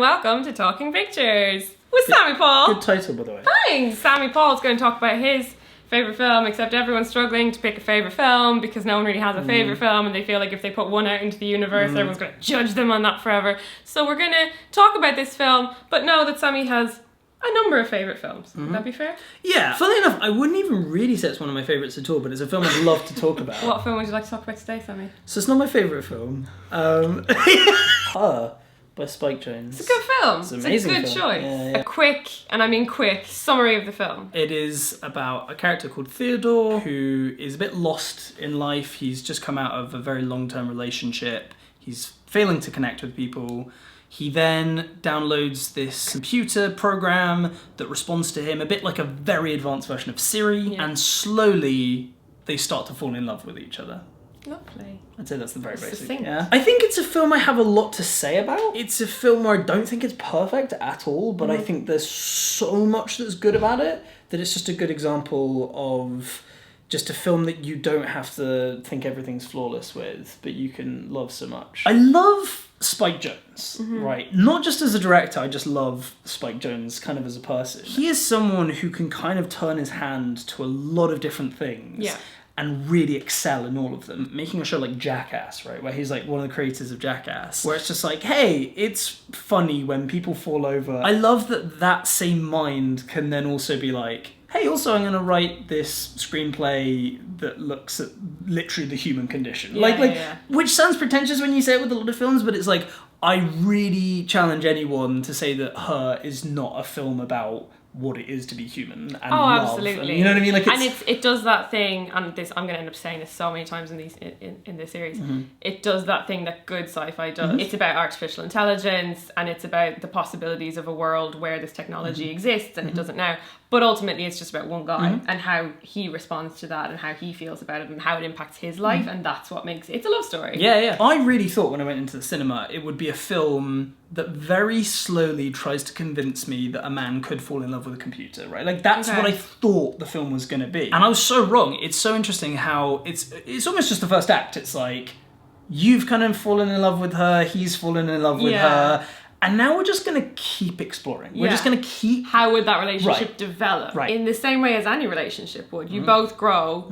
welcome to Talking Pictures with Sammy Paul. Good title, by the way. Thanks! Sammy Paul's going to talk about his favourite film, except everyone's struggling to pick a favourite film because no one really has a favourite film and they feel like if they put one out into the universe, everyone's going to judge them on that forever. So we're going to talk about this film, but know that Sammy has a number of favourite films. Would that be fair? Yeah. Funnily enough, I wouldn't even really say it's one of my favourites at all, but it's a film I'd love to talk about. What film would you like to talk about today, Sammy? So it's not my favourite film. Her, by Spike Jonze. It's a good film. It's an amazing a good film. choice. Yeah. A quick, and I mean quick, summary of the film. It is about a character called Theodore who is a bit lost in life. He's just come out of a very long-term relationship. He's failing to connect with people. He then downloads this computer program that responds to him, a bit like a very advanced version of Siri, and slowly they start to fall in love with each other. Lovely. I'd say that's the very basic. Succinct. Yeah. I think it's a film I have a lot to say about. It's a film where I don't think it's perfect at all, but I think there's so much that's good about it that it's just a good example of just a film that you don't have to think everything's flawless with, but you can love so much. I love Spike Jonze, right? Not just as a director, I just love Spike Jonze kind of as a person. He is someone who can kind of turn his hand to a lot of different things. Yeah. And really excel in all of them. Making a show like Jackass, right, where he's like one of the creators of Jackass, where it's just like, hey, it's funny when people fall over. I love that that same mind can then also be like, hey, also I'm going to write this screenplay that looks at literally the human condition. Which sounds pretentious when you say it with a lot of films, but it's like, I really challenge anyone to say that Her is not a film about what it is to be human and love. Absolutely. And, you know what I mean? Like it does that thing, and this I'm going to end up saying this so many times in this series. It does that thing that good sci-fi does. It's about artificial intelligence, and it's about the possibilities of a world where this technology exists, and it doesn't now. But ultimately, it's just about one guy and how he responds to that and how he feels about it and how it impacts his life, and that's what makes it. It's a love story. Yeah. I really thought when I went into the cinema, it would be a film that very slowly tries to convince me that a man could fall in love with a computer, right? Like, that's what I thought the film was going to be. And I was so wrong. It's so interesting how it's almost just the first act. It's like, you've kind of fallen in love with her, he's fallen in love with her. And now we're just going to keep exploring. We're just going to keep... How would that relationship develop? Right. In the same way as any relationship would. You both grow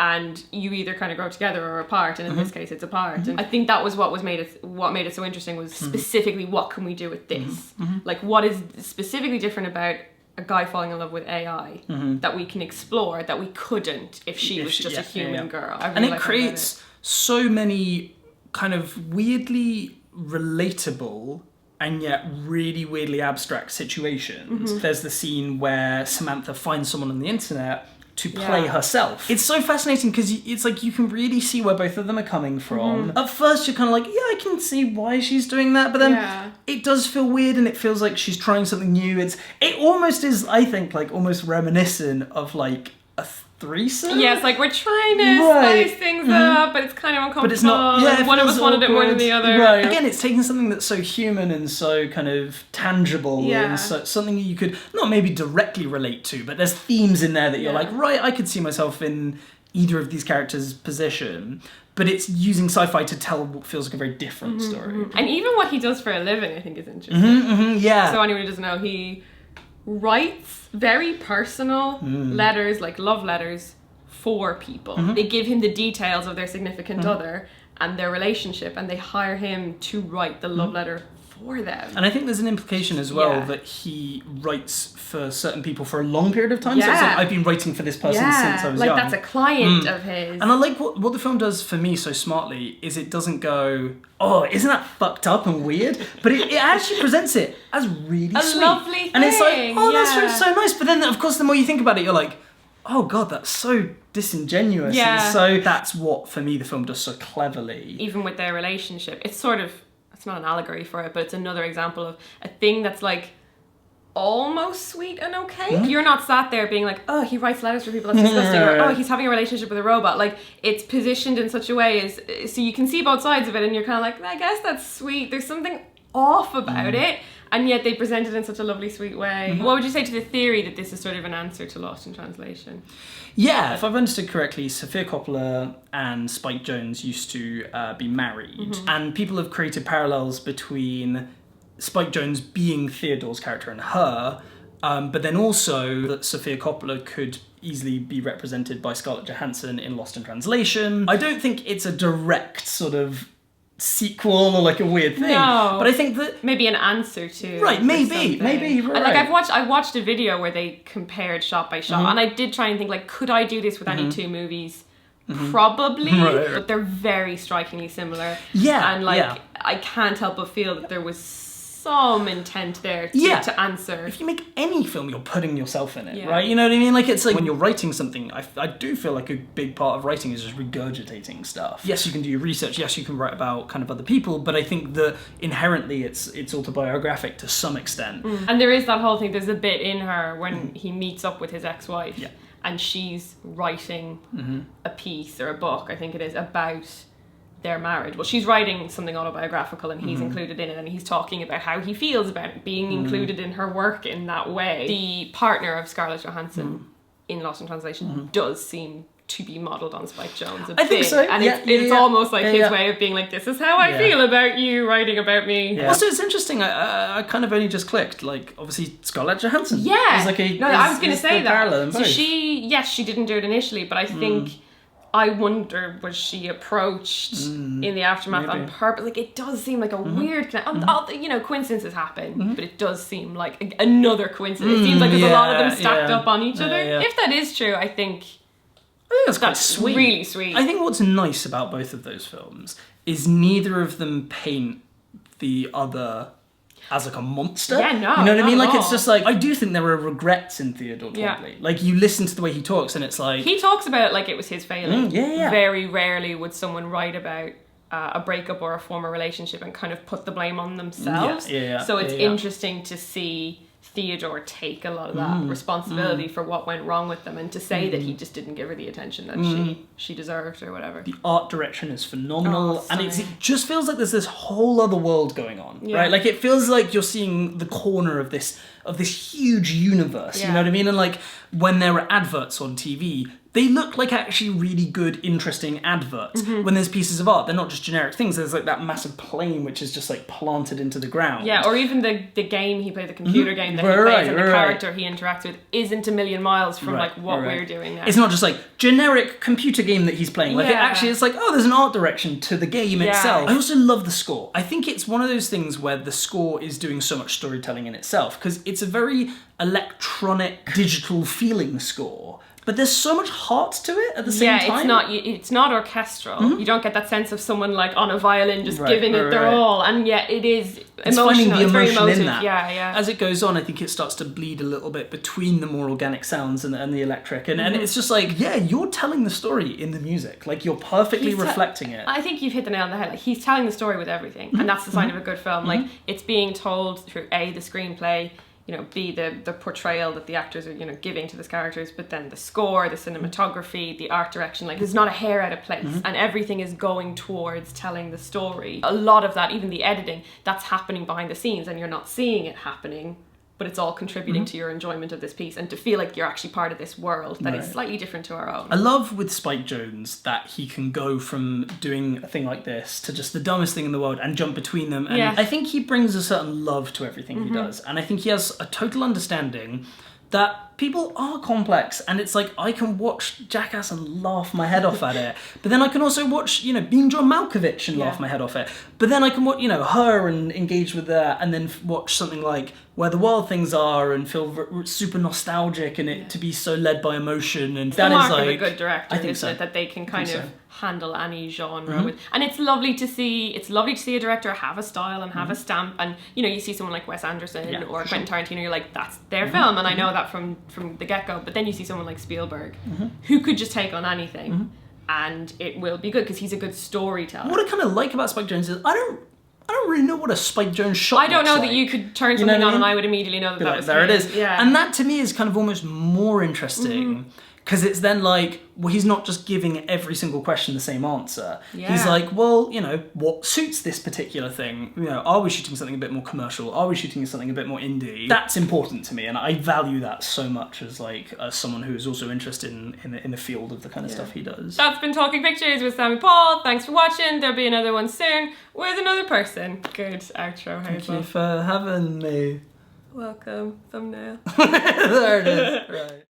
and you either kind of grow together or apart. And in this case, it's apart. And I think that was what made it so interesting was specifically what can we do with this? Like, what is specifically different about a guy falling in love with AI that we can explore that we couldn't if she was just a human girl? And it creates so many kind of weirdly relatable and yet really weirdly abstract situations. There's the scene where Samantha finds someone on the internet to play herself. It's so fascinating because it's like you can really see where both of them are coming from. At first you're kind of like, yeah, I can see why she's doing that, but then it does feel weird and it feels like she's trying something new. It almost is, I think, like almost reminiscent of like a threesome. Yeah, it's like we're trying to spice things up, but it's kind of uncomfortable. But it's not. Yeah, one of us wanted it more than the other. Right. Again, it's taking something that's so human and so kind of tangible and so, something you could not maybe directly relate to, but there's themes in there that you're like, right, I could see myself in either of these characters' position. But it's using sci-fi to tell what feels like a very different story. And even what he does for a living, I think, is interesting. Yeah. So anyone who doesn't know, he writes very personal letters, like love letters, for people. They give him the details of their significant other and their relationship, and they hire him to write the love letter for them. And I think there's an implication as well that he writes for certain people for a long period of time. So it's like, I've been writing for this person since I was young. Like that's a client of his. And I like what the film does for me so smartly is it doesn't go, oh, isn't that fucked up and weird? But it actually presents it as really sweet. A lovely thing. And it's like, oh, that's so nice. But then, of course, the more you think about it, you're like, oh God, that's so disingenuous. Yeah. And so that's what, for me, the film does so cleverly. Even with their relationship, it's sort of, it's not an allegory for it, but it's another example of a thing that's like almost sweet and okay. You're not sat there being like, oh, he writes letters for people, that's disgusting, or oh, he's having a relationship with a robot. Like, it's positioned in such a way as so you can see both sides of it, and you're kind of like, I guess that's sweet. There's something off about it, and yet they present it in such a lovely, sweet way. What would you say to the theory that this is sort of an answer to Lost in Translation? Yeah, if I've understood correctly, Sofia Coppola and Spike Jonze used to be married, and people have created parallels between Spike Jonze being Theodore's character and her, but then also that Sofia Coppola could easily be represented by Scarlett Johansson in Lost in Translation. I don't think it's a direct sort of sequel or like a weird thing. No. But I think that... Maybe an answer to... Right, maybe, right. Like, I watched a video where they compared shot by shot, and I did try and think, like, could I do this with any two movies? Probably, right. But they're very strikingly similar. Yeah, and like I can't help but feel that there was some intent there to answer. If you make any film, you're putting yourself in it, right? You know what I mean? Like, it's like when you're writing something, I do feel like a big part of writing is just regurgitating stuff. Yes, you can do your research. Yes, you can write about kind of other people, but I think that inherently it's autobiographic to some extent. And there is that whole thing. There's a bit in her when he meets up with his ex-wife. Yeah. And she's writing a piece or a book, I think it is, about their marriage. Well, she's writing something autobiographical and he's included in it, and he's talking about how he feels about being included in her work in that way. The partner of Scarlett Johansson in Lost in Translation does seem to be modelled on Spike Jonze a bit. I think so. And it's almost like his way of being like, this is how I feel about you writing about me. Yeah. Also, it's interesting, I kind of only just clicked, like, obviously Scarlett Johansson. Yeah. Is like I was going to say that. So both. she didn't do it initially, but I think, I wonder, was she approached in the aftermath on purpose? Like, it does seem like a weird, coincidences happen, but it does seem like another coincidence. It seems like there's a lot of them stacked up on each other. If that is true, I think that's quite sweet. Really sweet. I think what's nice about both of those films is neither of them paint the other as like a monster. Yeah, no. You know what I mean? Like, all. it's just like, I do think there are regrets in Theodore Twombly. Like, you listen to the way he talks and it's like... He talks about it like it was his failing. Yeah. Very rarely would someone write about a breakup or a former relationship and kind of put the blame on themselves. So it's interesting to see Theodore take a lot of that responsibility for what went wrong with them, and to say that he just didn't give her the attention that she deserved or whatever. The art direction is phenomenal, and it just feels like there's this whole other world going on, right? Like, it feels like you're seeing the corner of this huge universe, you know what I mean? And like, when there are adverts on TV, they look like actually really good, interesting adverts. When there's pieces of art, they're not just generic things. There's like that massive plane which is just like planted into the ground. Yeah, or even the game he played, the computer game that he plays, and the character he interacts with isn't a million miles from like what we're doing now. It's not just like generic computer game that he's playing. Like, it actually is like, oh, there's an art direction to the game itself. I also love the score. I think it's one of those things where the score is doing so much storytelling in itself, because it's a very electronic, digital feeling score. But there's so much heart to it at the same time. Yeah, it's not orchestral. You don't get that sense of someone like on a violin just giving it their all, and yet it is emotional. It's finding the emotion very emotive. in that. Yeah. As it goes on, I think it starts to bleed a little bit between the more organic sounds and the electric, and it's just like, you're telling the story in the music. Like, you're perfectly reflecting it. I think you've hit the nail on the head. Like, he's telling the story with everything, and that's the sign of a good film. Like, it's being told through the screenplay, B, the portrayal that the actors are, giving to these characters, but then the score, the cinematography, the art direction, like, there's not a hair out of place, and everything is going towards telling the story. A lot of that, even the editing, that's happening behind the scenes, and you're not seeing it happening, but it's all contributing to your enjoyment of this piece, and to feel like you're actually part of this world that is slightly different to our own. I love with Spike Jonze that he can go from doing a thing like this to just the dumbest thing in the world and jump between them. And I think he brings a certain love to everything he does. And I think he has a total understanding that people are complex, and it's like, I can watch Jackass and laugh my head off at it, but then I can also watch, Being John Malkovich and laugh my head off it, but then I can watch, her and engage with that, and then watch something like Where the Wild Things Are and feel super nostalgic, and it to be so led by emotion, and that is like a good director, I think so. That they can kind of handle any genre with, and it's lovely to see a director have a style and have a stamp, and you see someone like Wes Anderson or Quentin Tarantino, you're like, that's their film, and I know that from the get-go. But then you see someone like Spielberg who could just take on anything and it will be good, because he's a good storyteller. What I kind of like about Spike Jonze is I don't really know what a Spike Jonze shot I don't know like. that you could turn something on and I would immediately know that There was it is. Yeah. And that to me is kind of almost more interesting, Because it's then like, well, he's not just giving every single question the same answer. Yeah. He's like, well, you know, what suits this particular thing? You know, are we shooting something a bit more commercial? Are we shooting something a bit more indie? That's important to me, and I value that so much as someone who is also interested in the field of the kind of stuff he does. That's been Talking Pictures with Sammy Paul. Thanks for watching. There'll be another one soon with another person. Good outro, Hazel. Thank you for having me. Welcome. Thumbnail. There it is. Right.